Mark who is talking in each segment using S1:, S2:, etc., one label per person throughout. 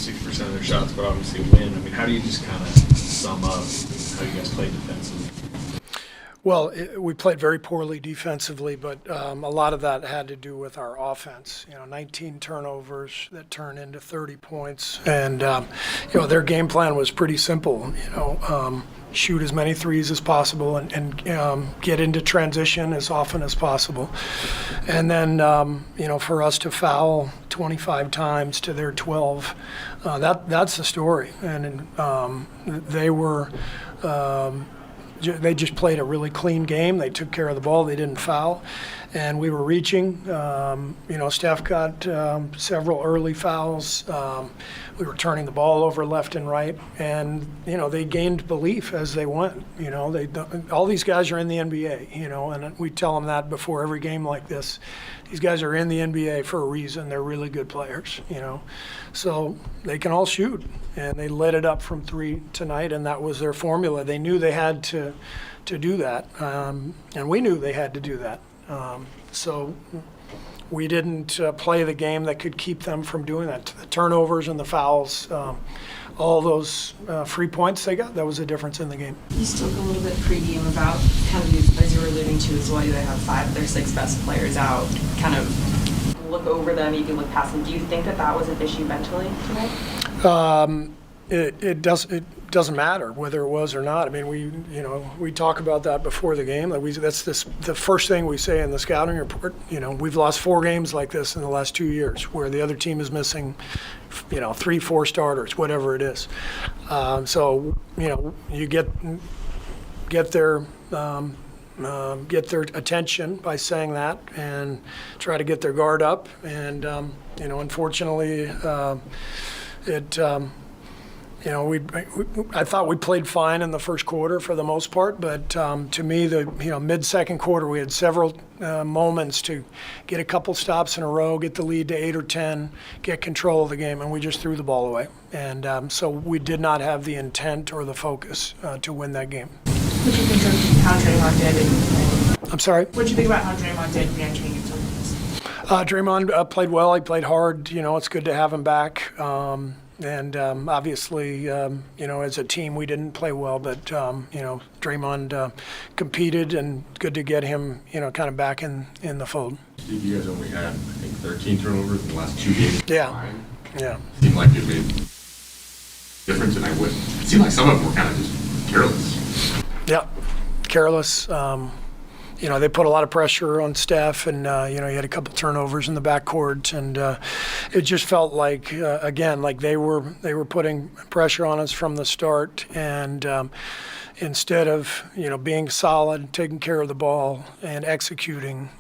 S1: 60% of their shots, but obviously win. I mean, how do you just kind of sum up how you guys play defensively?
S2: Well, we played very poorly defensively, but a lot of that had to do with our offense. 19 turnovers that turned into 30 points, and their game plan was pretty simple. Shoot as many threes as possible and get into transition as often as possible, and then for us to foul 25 times to their 12, that's the story. And they were. They just played a really clean game. They took care of the ball. They didn't foul. And we were reaching. Steph got several early fouls. We were turning the ball over left and right. And, they gained belief as they went. All these guys are in the NBA, and we tell them that before every game like this. These guys are in the NBA for a reason. They're really good players, So they can all shoot. And they lit it up from three tonight, and that was their formula. They knew they had to do that, and we knew they had to do that. So we didn't play the game that could keep them from doing that. The turnovers and the fouls, all those free points they got, that was a difference in the game.
S3: You spoke a little bit pregame about kind of, as you were alluding to as well, you have 5 of their 6 best players out, kind of look over them, you can look past them. Do you think that was an issue mentally tonight?
S2: It doesn't matter whether it was or not. I mean, we talk about that before the game. That's the first thing we say in the scouting report. We've lost 4 games like this in the last 2 years, where the other team is missing, 3, 4 starters, whatever it is. So you get their attention by saying that, and try to get their guard up. And unfortunately, I thought we played fine in the first quarter for the most part, but to me, the mid-second quarter, we had several moments to get a couple stops in a row, get the lead to 8 or 10, get control of the game, and we just threw the ball away. And so we did not have the intent or the focus to win that game.
S3: What do you think of how Draymond did?
S2: I'm sorry?
S3: What do you think about how Draymond did re-entering into this?
S2: Draymond played well. He played hard. It's good to have him back. And obviously, as a team, we didn't play well, but, Draymond competed, and good to get him, kind of back in the fold.
S4: Steve, you guys only had, I think, 13 turnovers in the last 2 games.
S2: Yeah. Yeah.
S4: It seemed like it made a difference, and it seemed like some of them were kind of just careless.
S2: Yeah, careless. They put a lot of pressure on Steph, and he had a couple turnovers in the backcourt, and it just felt like again, like they were putting pressure on us from the start, and instead of being solid, taking care of the ball, and executing,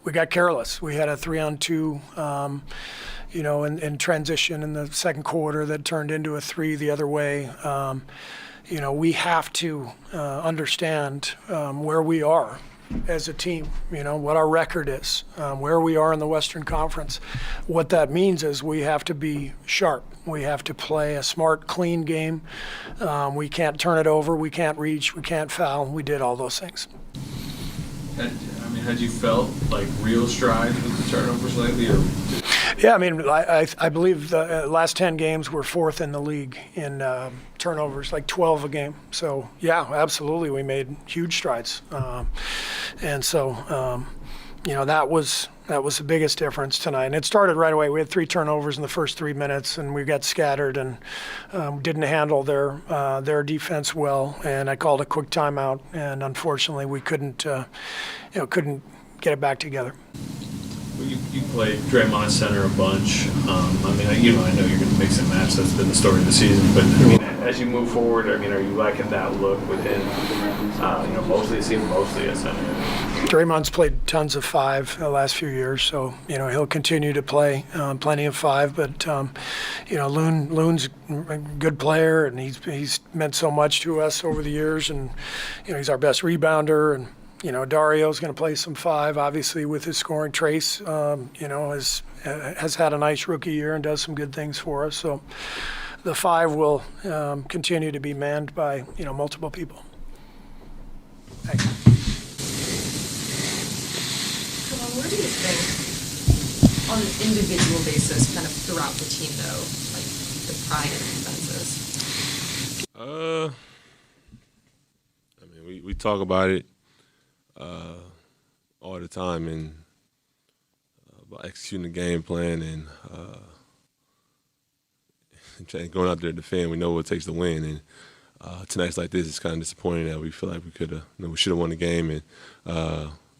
S2: we got careless. We had a 3-on-2. In transition in the second quarter that turned into a 3 the other way. We have to understand where we are as a team, what our record is, where we are in the Western Conference. What that means is we have to be sharp. We have to play a smart, clean game. We can't turn it over. We can't reach. We can't foul. We did all those things.
S1: Had you felt like real strides with the turnovers lately?
S2: Yeah, I believe the last 10 games we're 4th in the league in turnovers, like 12 a game. So, yeah, absolutely, we made huge strides. And so, that was the biggest difference tonight. And it started right away. We had 3 turnovers in the first 3 minutes, and we got scattered and didn't handle their defense well. And I called a quick timeout, and unfortunately, we couldn't get it back together.
S1: Well, you played Draymond center a bunch. I know you're going to mix and match. That's been the story of the season. But as you move forward, are you liking that look with him? Mostly a center.
S2: Draymond's played tons of 5 the last few years, so he'll continue to play plenty of 5. But Loon's a good player, and he's meant so much to us over the years, and he's our best rebounder, and Dario's going to play some 5, obviously, with his scoring. Trace, has had a nice rookie year and does some good things for us. So the 5 will continue to be manned by multiple people. Thanks.
S3: Where do you think, on an individual basis, kind of throughout the team, though, like like pride in defenses?
S5: I mean, we talk about it all the time and about executing the game plan and going out there to defend. We know what it takes to win, and tonight's like this, it's kind of disappointing that we feel like we could have, we should have won the game, and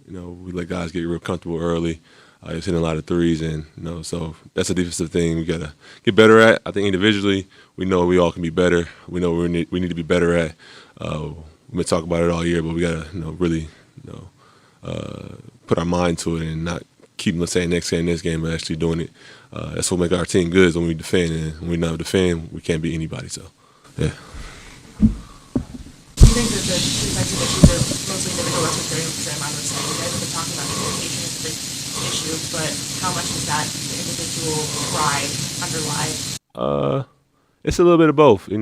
S5: we let guys get real comfortable early. He was hitting a lot of threes, and so that's a defensive thing we gotta get better at. I think individually, we know we all can be better. We know we need to be better at. We've been talking about it all year, but we gotta really put our mind to it and not keep saying next game, but actually doing it. That's what makes our team good is when we defend, and when we not defend, we can't beat anybody. So, yeah.
S3: Do you think that the defensive issues are mostly individual? That's what Draymond was saying. You guys have been talking about communication as a big issue, but how much does that individual pride underlie?
S5: It's a little bit of both. It's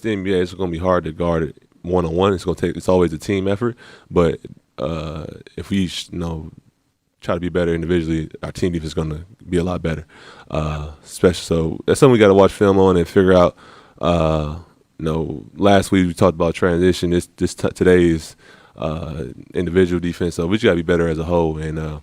S5: the NBA. It's going to be hard to guard it one-on-one. It's always a team effort. But if we try to be better individually, our team defense is going to be a lot better. Especially so that's something we got to watch film on and figure out. Last week we talked about transition. Today is individual defense. So we just got to be better as a whole, and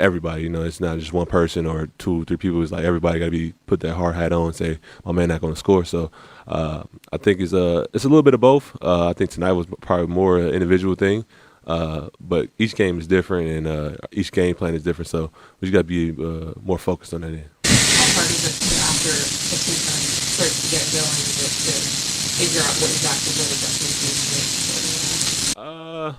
S5: everybody. It's not just one person or 2, 3 people. It's like everybody got to put that hard hat on and say, "My man not going to score." So I think it's a little bit of both. I think tonight was probably more an individual thing, but each game is different and each game plan is different. So we just got to be more focused on that end.
S3: How hard is it after the two times starts to get going to figure out what adjustments need to be?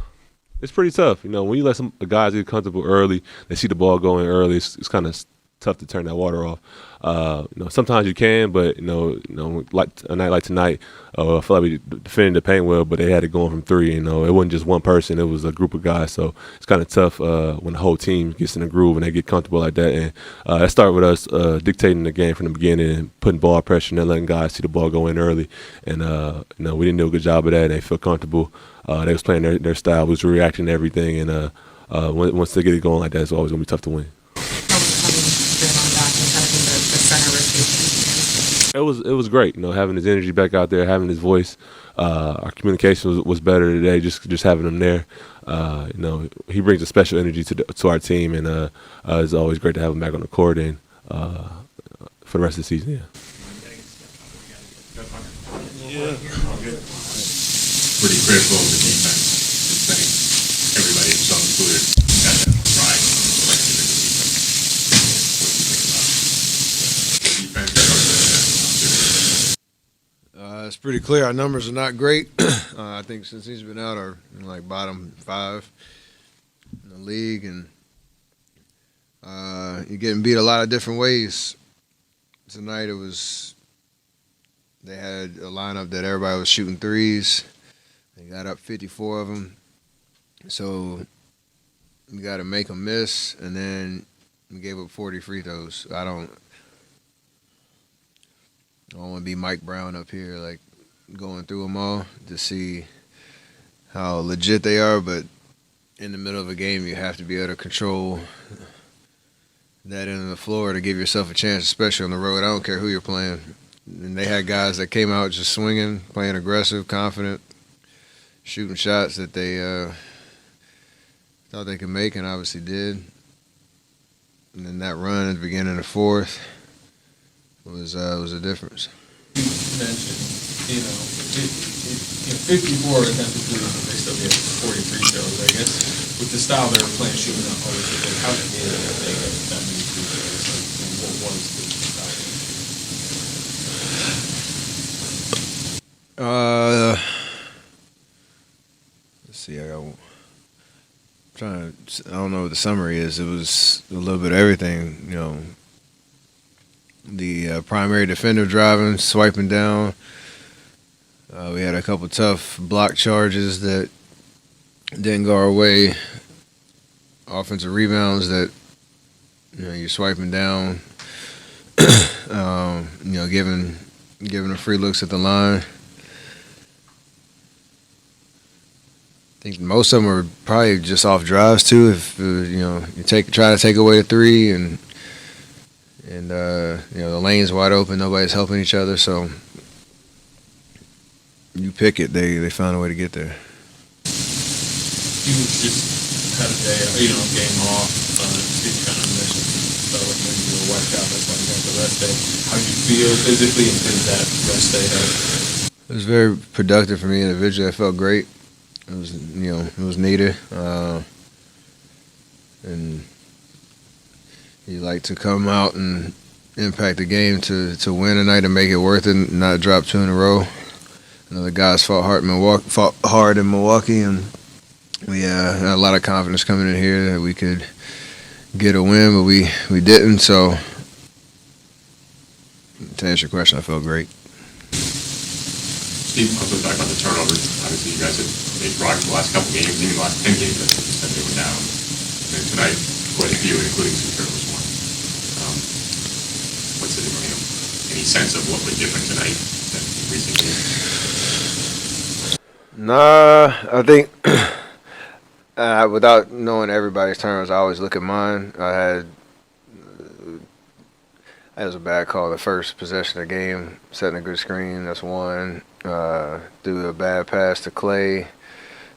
S5: It's pretty tough. When you let some guys get comfortable early, they see the ball going early, it's kind of tough to turn that water off. Sometimes you can, but like a night like tonight, I feel like we defended the paint well, but they had it going from 3. It wasn't just one person; it was a group of guys. So it's kind of tough when the whole team gets in a groove and they get comfortable like that. And it started with us dictating the game from the beginning and putting ball pressure and letting guys see the ball go in early. And we didn't do a good job of that. And they feel comfortable. They was playing their style. We was reacting to everything. And once they get it going like that, it's always gonna be tough to win. It was great, having his energy back out there, having his voice. Our communication was better today, just having him there. He brings a special energy to our team, and it's always great to have him back on the court and for the rest of the season. Yeah.
S4: Pretty critical of the defense. I think everybody, himself included, got that pride. Like the defense. What do you think about the defense?
S6: It's pretty clear our numbers are not great. I think since he's been out, our bottom 5 in the league, and you're getting beat a lot of different ways. Tonight they had a lineup that everybody was shooting threes. They got up 54 of them. So you got to make them miss, and then we gave up 40 free throws. I don't want to be Mike Brown up here, like going through them all to see how legit they are. But in the middle of a game, you have to be able to control that end of the floor to give yourself a chance, especially on the road. I don't care who you're playing. And they had guys that came out just swinging, playing aggressive, confident, shooting shots that they thought they could make and obviously did. And then that run at the beginning of the fourth was a difference.
S1: You mentioned, 54 attempted threes, but they still get 43 shows. I guess with the style they were playing, shooting up all this, how did they get that many free throws? And what was the style?
S6: Let's see. I don't know what the summary is. It was a little bit of everything. The primary defender driving, swiping down. We had a couple tough block charges that didn't go our way. Offensive rebounds that you're swiping down. Giving the free looks at the line. I think most of them are probably just off drives too. If you try to take away a 3 and And the lane's wide open. Nobody's helping each other. So you pick it. They found a way to get there.
S1: You just had a day, game off. Steve kind of mentioned like when you were wiped out, that's why you got the rest day. How do you feel physically and did that rest day help?
S6: It was very productive for me individually. I felt great. It was, it was needed. And you like to come out and impact the game to win tonight and make it worth it, and not drop 2 in a row. The guys fought hard in Milwaukee, and we had a lot of confidence coming in here that we could get a win, but we didn't. So to answer your question, I felt great.
S4: Steve, also talk about the turnovers. Obviously, you guys have made progress the last couple games, even the last 10 games, I think you said they were down. And then tonight, quite a few, including some turnovers won. What's it, any sense of what was different tonight than recent games?
S6: Nah, I think without knowing everybody's turnovers, I always look at mine. That was a bad call. The first possession of the game, setting a good screen, that's one. Threw a bad pass to Clay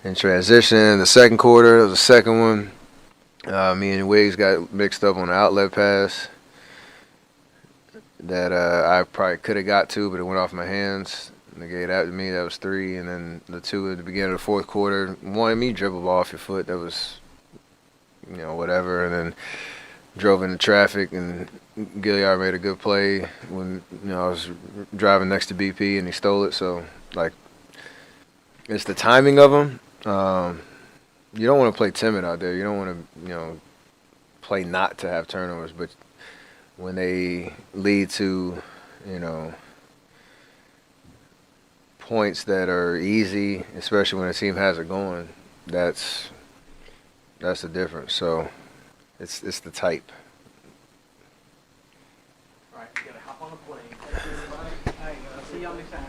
S6: in transition. The second quarter, that was the second one. Me and Wiggs got mixed up on the outlet pass that I probably could have got to, but it went off my hands. And they gave that to me. That was 3. And then the 2 at the beginning of the fourth quarter, one, me dribble ball off your foot. That was, whatever. And then drove into traffic, and Gilliard made a good play when I was driving next to BP and he stole it. So it's the timing of them. You don't want to play timid out there. You don't want to play not to have turnovers. But when they lead to points that are easy, especially when a team has it going, that's the difference. So it's the type.
S7: All right, you gotta hop on a plane. Thank you, everybody. Hey, see y'all next time.